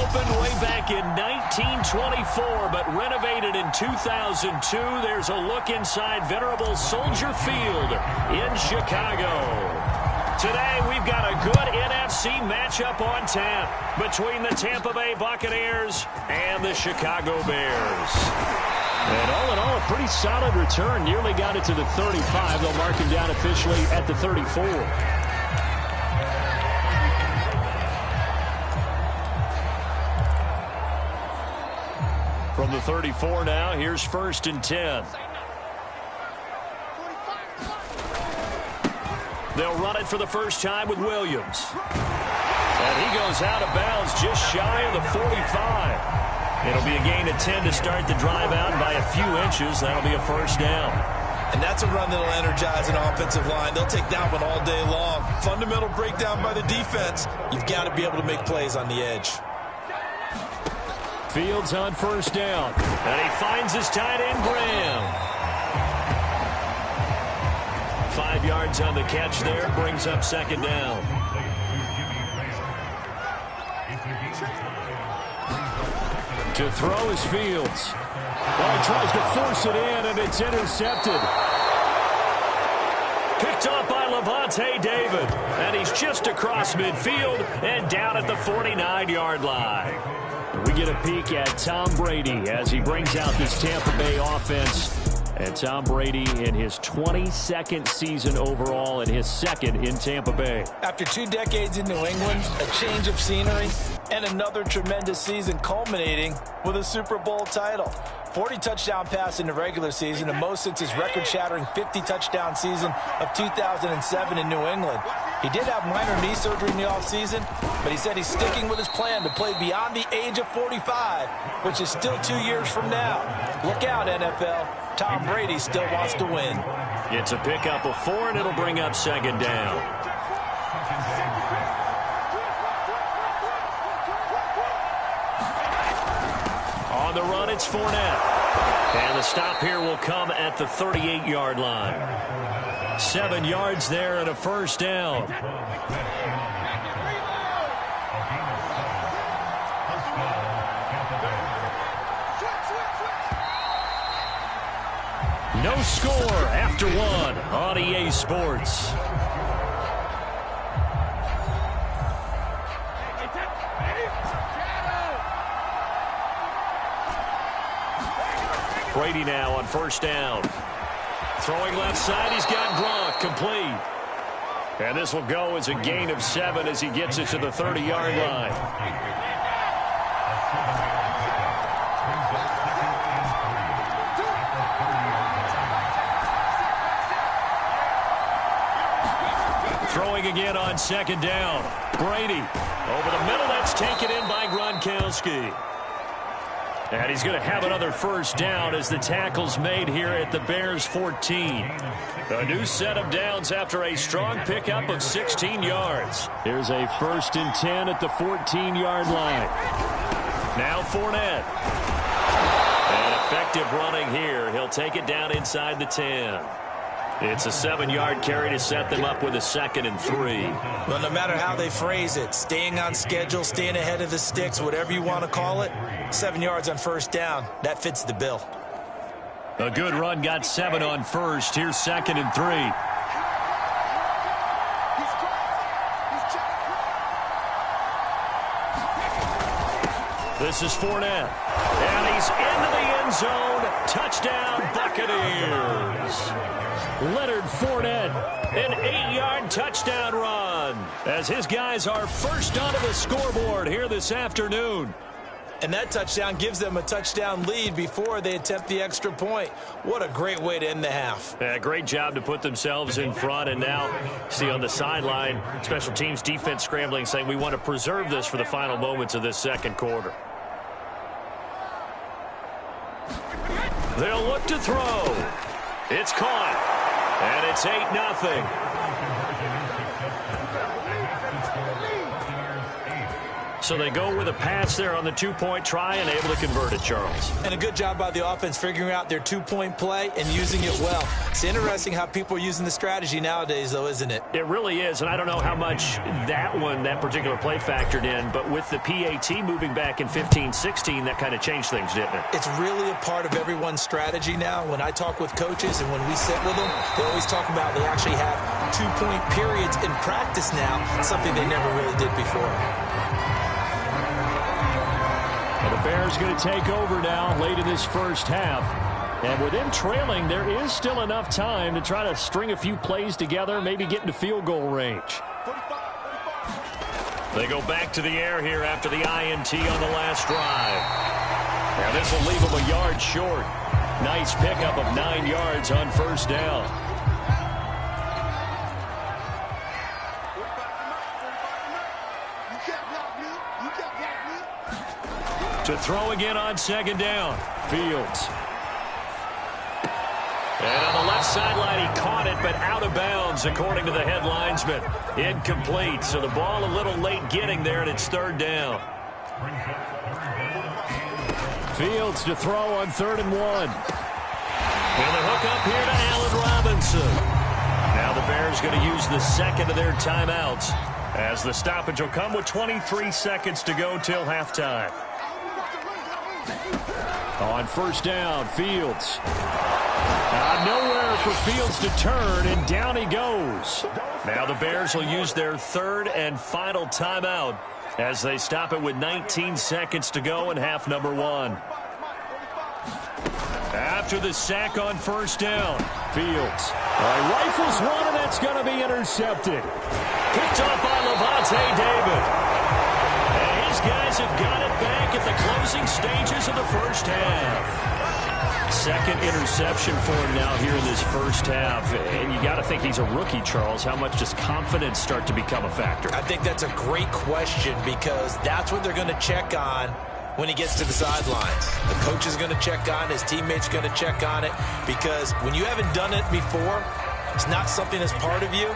opened way back in 1924, but renovated in 2002. There's a look inside venerable Soldier Field in Chicago. Today, we've got a good NFC matchup on tap between the Tampa Bay Buccaneers and the Chicago Bears. And all in all, a pretty solid return. Nearly got it to the 35. They'll mark him down officially at the 34. From the 34 now, here's 1st and 10. They'll run it for the first time with Williams. And he goes out of bounds just shy of the 45. It'll be a gain of 10 to start the drive out, and by a few inches, that'll be a first down. And that's a run that'll energize an offensive line. They'll take that one all day long. Fundamental breakdown by the defense. You've got to be able to make plays on the edge. Fields on first down. And he finds his tight end, Graham. 5 yards on the catch there. Brings up second down. To throw is Fields. Well, he tries to force it in, and it's intercepted. Picked off by Levante David. And he's just across midfield and down at the 49-yard line. We get a peek at Tom Brady as he brings out this Tampa Bay offense. And Tom Brady in his 22nd season overall and his 2nd in Tampa Bay. After 2 decades in New England, a change of scenery, and another tremendous season culminating with a Super Bowl title. 40 touchdown pass in the regular season, and most since his record-shattering 50-touchdown season of 2007 in New England. He did have minor knee surgery in the offseason, but he said he's sticking with his plan to play beyond the age of 45, which is still 2 years from now. Look out, NFL. Tom Brady still wants to win. It's a pickup of 4, and it'll bring up second down. On the run, it's Fournette. And the stop here will come at the 38-yard line. 7 yards there and a first down. No score after 1 on EA Sports. Brady now on first down. Throwing left side, he's got Gronk complete. And this will go as a gain of 7 as he gets it to the 30-yard line. Throwing again on second down. Brady over the middle. That's taken in by Gronkowski. And he's going to have another first down as the tackle's made here at the Bears 14. A new set of downs after a strong pickup of 16 yards. Here's a 1st and 10 at the 14-yard line. Now Fournette. And effective running here. He'll take it down inside the 10. It's a 7-yard carry to set them up with a 2nd and 3. Well, no matter how they phrase it, staying on schedule, staying ahead of the sticks, whatever you want to call it, 7 yards on first down, that fits the bill. A good run got 7 on first. Here's 2nd and 3. This is Fournette. And he's into the end zone. Touchdown, Buccaneers. Leonard Fournette, an 8-yard touchdown run, as his guys are first onto the scoreboard here this afternoon. And that touchdown gives them a touchdown lead before they attempt the extra point. What a great way to end the half. Yeah, great job to put themselves in front. And now, see on the sideline, special teams defense scrambling, saying we want to preserve this for the final moments of this second quarter. They'll look to throw. It's caught. And it's 8-0. So they go with a pass there on the two-point try and able to convert it, Charles. And a good job by the offense figuring out their two-point play and using it well. It's interesting how people are using the strategy nowadays, though, isn't it? It really is, and I don't know how much that particular play factored in, but with the PAT moving back in 15-16, that kind of changed things, didn't it? It's really a part of everyone's strategy now. When I talk with coaches and when we sit with them, they always talk about they actually have two-point periods in practice now, something they never really did before. And the Bears going to take over now late in this first half. And with them trailing, there is still enough time to try to string a few plays together, maybe get into field goal range. They go back to the air here after the INT on the last drive. Now this will leave them a yard short. Nice pickup of 9 yards on first down. To throw again on second down. Fields. And on the left sideline, he caught it, but out of bounds, according to the head linesman. Incomplete, so the ball a little late getting there, and it's third down. Fields to throw on 3rd and 1. And the hook up here to Allen Robinson. Now the Bears going to use the second of their timeouts, as the stoppage will come with 23 seconds to go till halftime. On first down, Fields. Nowhere for Fields to turn, and down he goes. Now the Bears will use their third and final timeout as they stop it with 19 seconds to go in half number 1. After the sack on first down, Fields rifles one, and that's going to be intercepted. Picked off by Levante David. And his guys have got it back at the closing stages of the first half. Second interception for him now here in this first half. And you got to think he's a rookie, Charles. How much does confidence start to become a factor? I think that's a great question, because that's what they're going to check on when he gets to the sidelines. The coach is going to check on it. His teammates are going to check on it, because when you haven't done it before, it's not something that's part of you.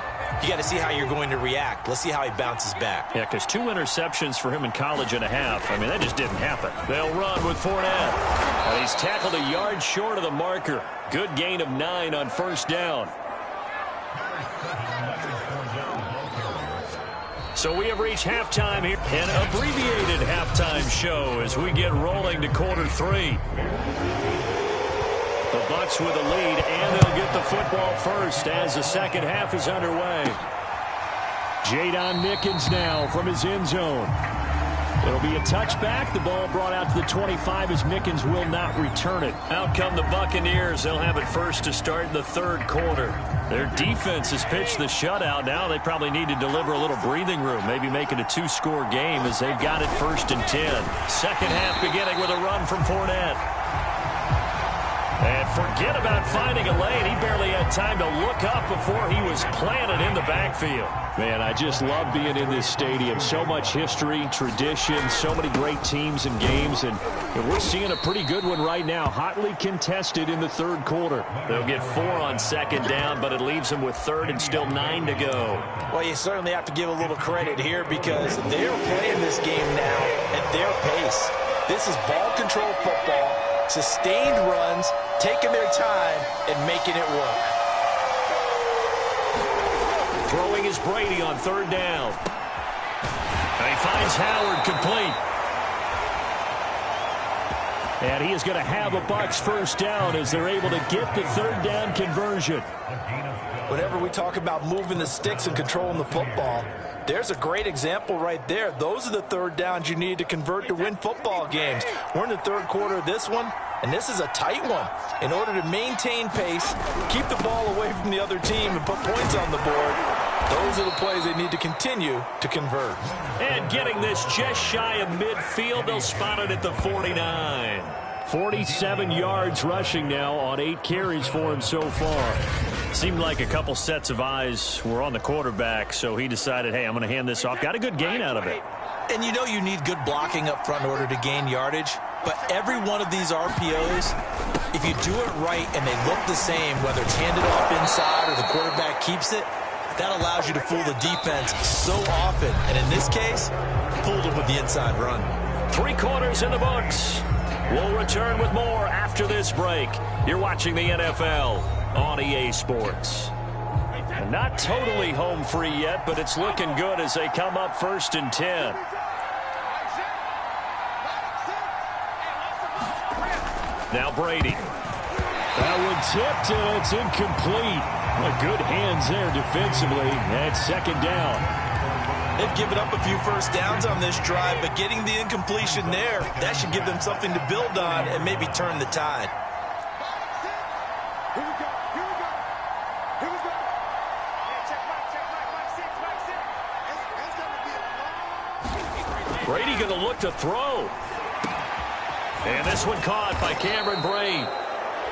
You got to see how you're going to react. Let's see how he bounces back. Yeah, because 2 interceptions for him in college and a half. I mean, that just didn't happen. They'll run with Fournette. And he's tackled a yard short of the marker. Good gain of 9 on first down. So we have reached halftime here. An abbreviated halftime show as we get rolling to quarter 3. The Bucs with a lead, and they'll get the football first as the second half is underway. Jadon Mickens now from his end zone. It'll be a touchback. The ball brought out to the 25 as Mickens will not return it. Out come the Buccaneers. They'll have it first to start the third quarter. Their defense has pitched the shutout. Now they probably need to deliver a little breathing room, maybe make it a 2-score game as they've got it 1st and 10. Second half beginning with a run from Fournette. And forget about finding a lane. He barely had time to look up before he was planted in the backfield. Man, I just love being in this stadium. So much history, tradition, so many great teams and games. And we're seeing a pretty good one right now. Hotly contested in the third quarter. They'll get 4 on second down, but it leaves them with 3rd and still 9 to go. Well, you certainly have to give a little credit here, because they're playing this game now at their pace. This is ball control football. Sustained runs, taking their time, and making it work. Throwing is Brady on 3rd down. And he finds Howard complete. And he is going to have a Bucs first down as they're able to get the 3rd down conversion. Whenever we talk about moving the sticks and controlling the football, there's a great example right there. Those are the 3rd downs you need to convert to win football games. We're in the third quarter of this one, and this is a tight one. In order to maintain pace, keep the ball away from the other team, and put points on the board, those are the plays they need to continue to convert. And getting this just shy of midfield, they'll spot it at the 49. 47 yards rushing now on 8 carries for him so far. Seemed like a couple sets of eyes were on the quarterback, so he decided, hey, I'm going to hand this off. Got a good gain out of it. And you know you need good blocking up front in order to gain yardage. But every one of these RPOs, if you do it right and they look the same, whether it's handed off inside or the quarterback keeps it, That allows you to fool the defense so often. And in this case, fooled them with the inside run. 3 quarters in the books. We'll return with more after this break. You're watching the NFL on EA Sports. And not totally home free yet, but it's looking good as they come up 1st and 10. Now Brady. That one tipped, and it's incomplete. Good hands there defensively. And 2nd down. They've given up a few first downs on this drive, but getting the incompletion there, that should give them something to build on and maybe turn the tide. Brady going to look to throw. And this one caught by Cameron Brate.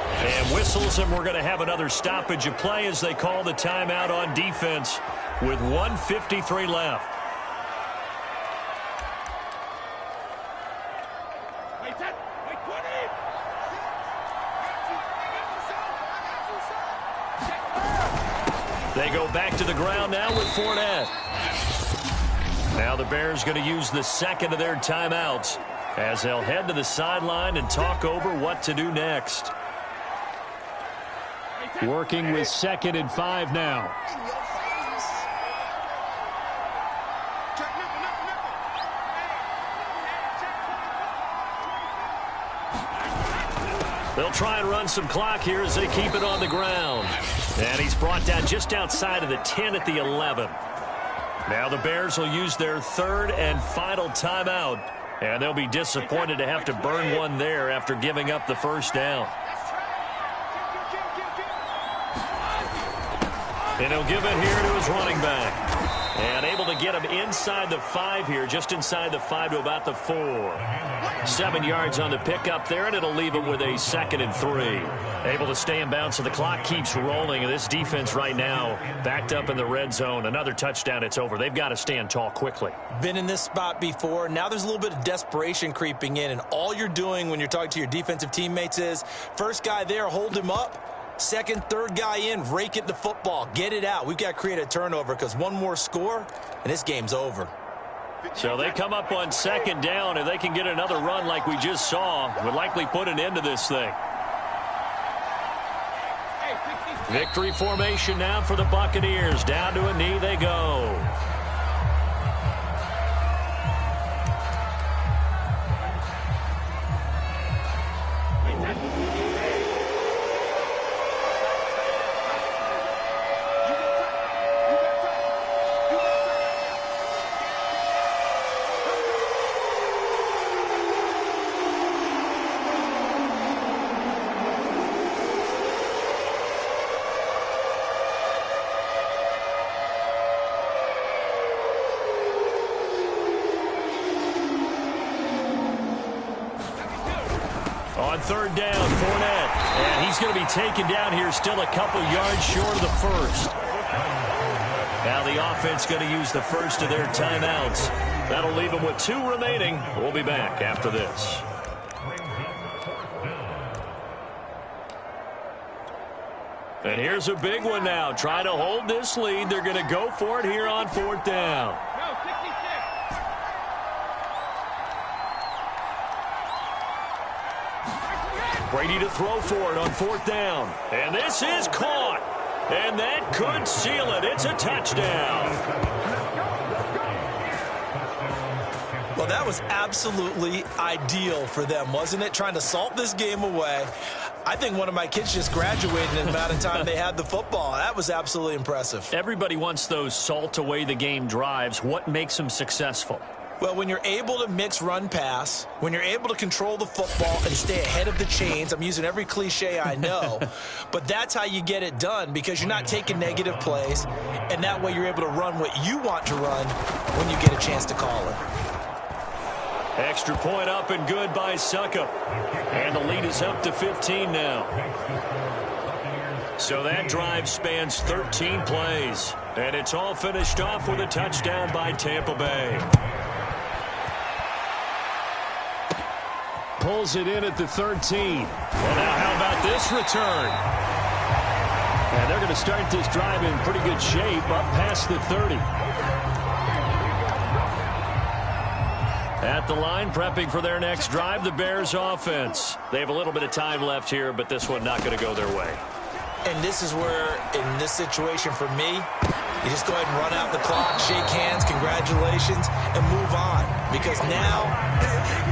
And whistles, and we're going to have another stoppage of play as they call the timeout on defense with 1:53 left. They go back to the ground now with Fournette. Now the Bears going to use the 2nd of their timeouts as they'll head to the sideline and talk over what to do next. Working with 2nd and 5 now. They'll try and run some clock here as they keep it on the ground. And he's brought down just outside of the 10 at the 11. Now the Bears will use their 3rd and final timeout. And they'll be disappointed to have to burn one there after giving up the 1st down. And he'll give it here to his running back. And able to get him inside the 5 here, just inside the 5 to about the 4. 7 yards on the pickup there, and it'll leave him with a 2nd and 3. Able to stay in bounds, so the clock keeps rolling. And this defense right now backed up in the red zone. Another touchdown, it's over. They've got to stand tall quickly. Been in this spot before. Now there's a little bit of desperation creeping in, and all you're doing when you're talking to your defensive teammates is, first guy there, hold him up. 2nd, 3rd guy in, rake it the football. Get it out. We've got to create a turnover because one more score, and this game's over. So they come up on 2nd down. If they can get another run like we just saw, would likely put an end to this thing. Victory formation now for the Buccaneers. Down to a knee they go. On 3rd down, Fournette. And he's going to be taken down here, still a couple yards short of the 1st. Now the offense going to use the 1st of their timeouts. That'll leave them with 2 remaining. We'll be back after this. And here's a big one now. Trying to hold this lead. They're going to go for it here on 4th down. Brady to throw for it on 4th down. And this is caught. And that could seal it. It's a touchdown. Well, that was absolutely ideal for them, wasn't it? Trying to salt this game away. I think one of my kids just graduated in the amount of time they had the football. That was absolutely impressive. Everybody wants those salt away the game drives. What makes them successful? Well, when you're able to mix run-pass, when you're able to control the football and stay ahead of the chains, I'm using every cliche I know, but that's how you get it done because you're not taking negative plays, and that way you're able to run what you want to run when you get a chance to call it. Extra point up and good by Succop. And the lead is up to 15 now. So that drive spans 13 plays, and it's all finished off with a touchdown by Tampa Bay. Pulls it in at the 13. Well, now how about this return? And they're going to start this drive in pretty good shape, up past the 30. At the line, prepping for their next drive, the Bears offense. They have a little bit of time left here, but this one not going to go their way. And this is where, in this situation for me, you just go ahead and run out the clock, shake hands, congratulations, and move on. Because now,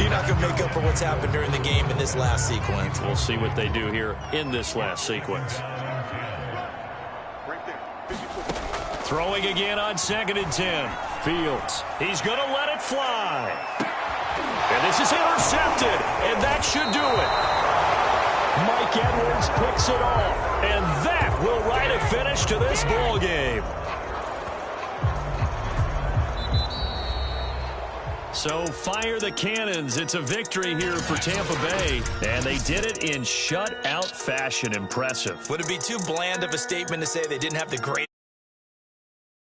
you're not going to make up for what's happened during the game in this last sequence. We'll see what they do here in this last sequence. Throwing again on 2nd and 10. Fields. He's going to let it fly. And this is intercepted, and that should do it. Mike Edwards picks it off. And that will write a finish to this ball game. So fire the cannons. It's a victory here for Tampa Bay. And they did it in shutout fashion. Impressive. Would it be too bland of a statement to say they didn't have the greatest